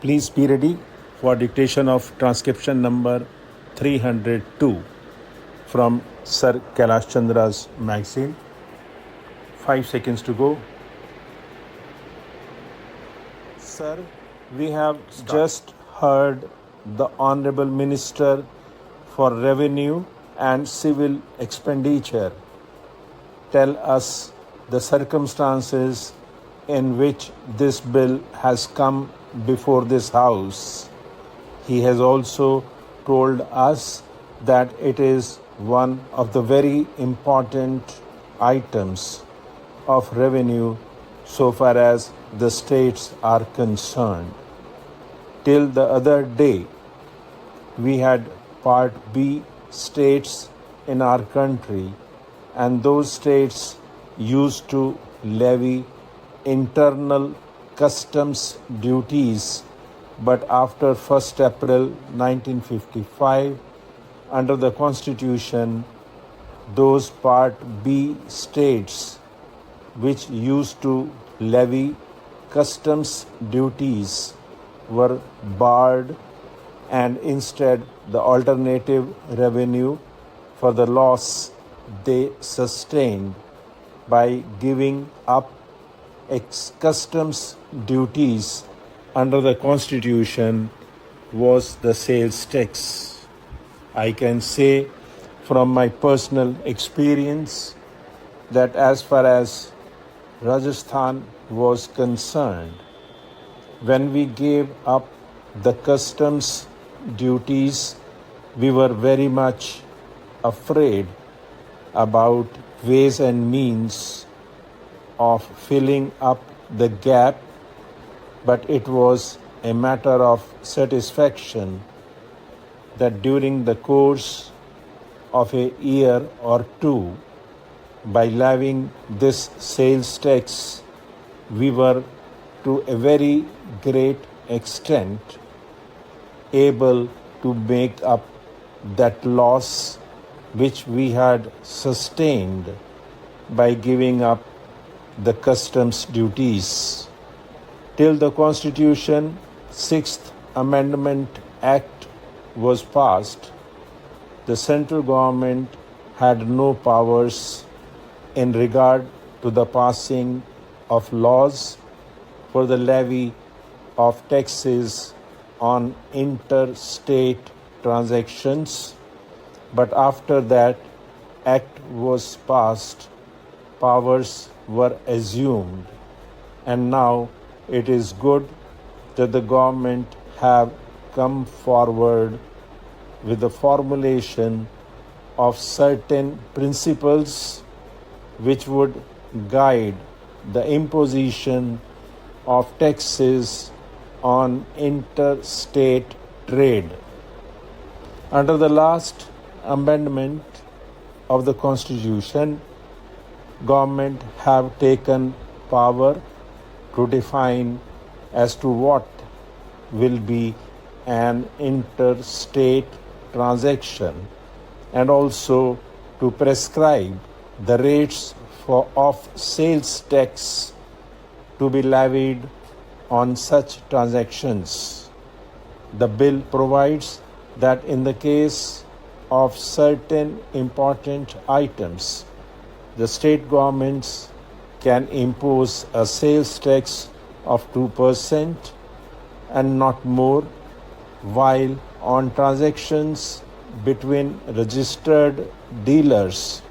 Please be ready for dictation of transcription number 302 from Sir Kailash Chandra's magazine. 5 seconds to go. Sir, we have just heard the Honorable Minister for Revenue and Civil Expenditure tell us the circumstances in which this bill has come before this House. He has also told us that it is one of the very important items of revenue so far as the states are concerned. Till the other day, we had Part B states in our country, and those states used to levy internal customs duties, but after 1st April 1955, under the Constitution, those Part B states which used to levy customs duties were barred, and instead the alternative revenue for the loss they sustained by giving up customs duties under the Constitution was the sales tax. I can say from my personal experience that as far as Rajasthan was concerned, when we gave up the customs duties, we were very much afraid about ways and means of filling up the gap, but it was a matter of satisfaction that during the course of a year or two, by levying this sales tax, we were to a very great extent able to make up that loss which we had sustained by giving up the customs duties. Till the Constitution 6th Amendment Act was passed, the central government had no powers in regard to the passing of laws for the levy of taxes on interstate transactions. But after that act was passed, powers were assumed, and now it is good that the government have come forward with the formulation of certain principles which would guide the imposition of taxes on interstate trade. Under the last amendment of the Constitution, government have taken power to define as to what will be an interstate transaction, and also to prescribe the rates of sales tax to be levied on such transactions. The bill provides that in the case of certain important items, the state governments can impose a sales tax of 2% and not more, while on transactions between registered dealers,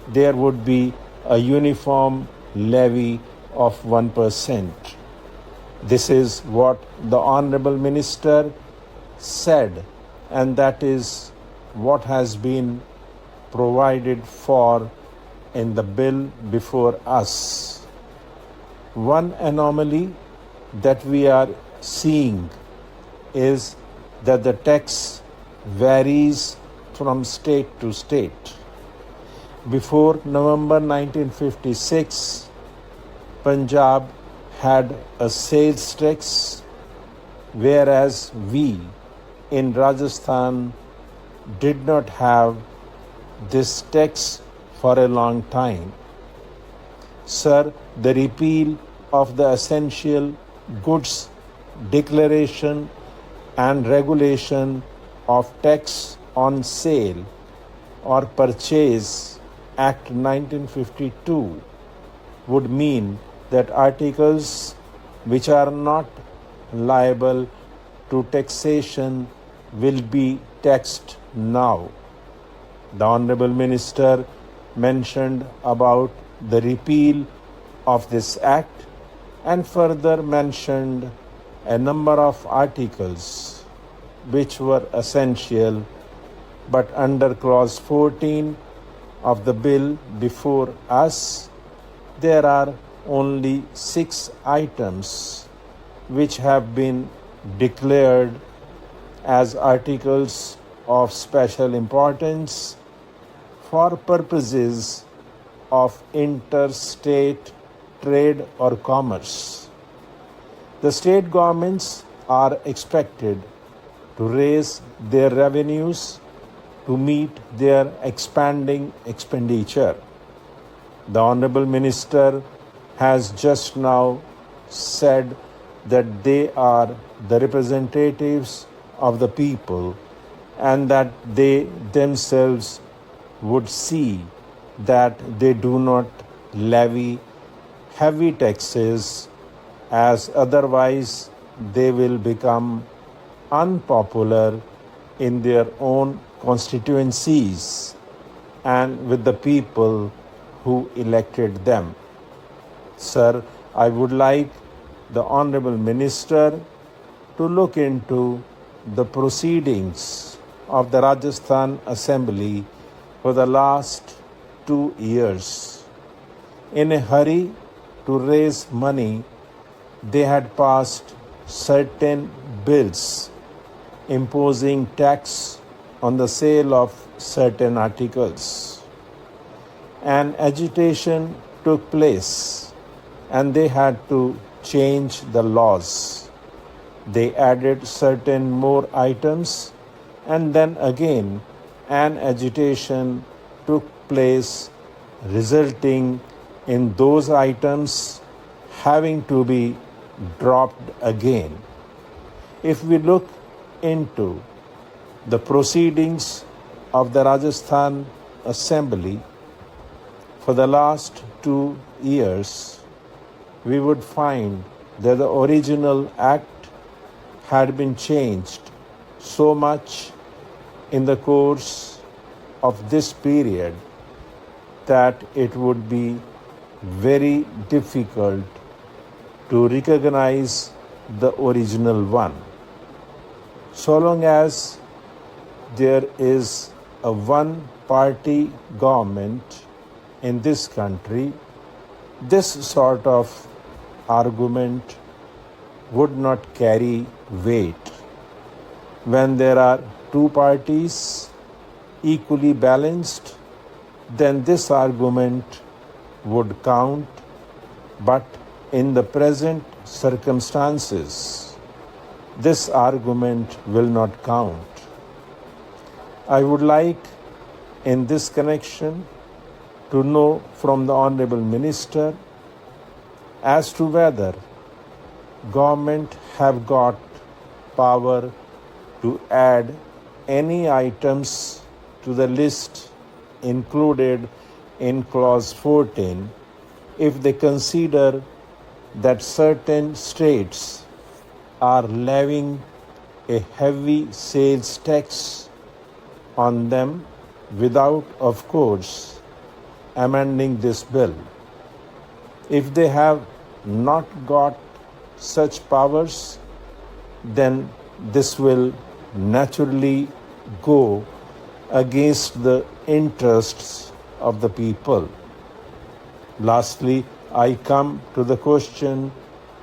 there would be a uniform levy of 1%. This is what the Honorable Minister said, and that is what has been provided for in the bill before us. One anomaly that we are seeing is that the tax varies from state to state. Before November 1956, Punjab had a sales tax, whereas we in Rajasthan did not have this tax for a long time. Sir, the repeal of the Essential Goods Declaration and Regulation of Tax on Sale or Purchase Act 1952 would mean that articles which are not liable to taxation will be taxed now. The Honorable Minister mentioned about the repeal of this act and further mentioned a number of articles which were essential, but under clause 14 of the bill before us, there are only 6 items which have been declared as articles of special importance for purposes of interstate trade or commerce. The state governments are expected to raise their revenues to meet their expanding expenditure. The Honorable Minister has just now said that they are the representatives of the people and that they themselves would see that they do not levy heavy taxes, as otherwise they will become unpopular in their own constituencies and with the people who elected them. Sir, I would like the Honorable Minister to look into the proceedings of the Rajasthan Assembly for the last 2 years. In a hurry to raise money, they had passed certain bills imposing tax on the sale of certain articles. An agitation took place and they had to change the laws. They added certain more items and then again an agitation took place, resulting in those items having to be dropped again. If we look into the proceedings of the Rajasthan Assembly for the last 2 years, we would find that the original act had been changed so much in the course of this period that it would be very difficult to recognize the original one. So long as there is a one-party government in this country, this sort of argument would not carry weight. When there are 2 parties equally balanced, then this argument would count, but in the present circumstances, this argument will not count. I would like in this connection to know from the Honorable Minister as to whether government have got power to add any items to the list included in clause 14 if they consider that certain states are levying a heavy sales tax on them without, of course, amending this bill. If they have not got such powers, then this will naturally go against the interests of the people. Lastly, I come to the question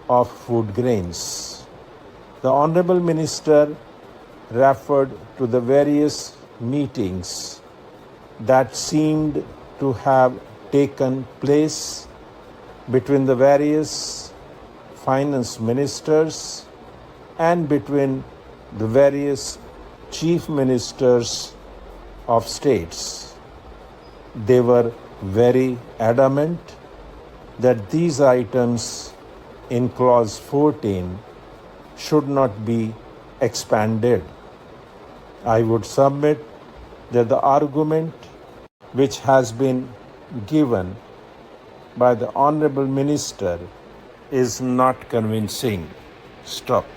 of food grains. The Honorable Minister referred to the various meetings that seemed to have taken place between the various finance ministers and between the various chief ministers of states. They were very adamant that these items in clause 14 should not be expanded. I would submit that the argument which has been given by the Honorable Minister is not convincing. Stop.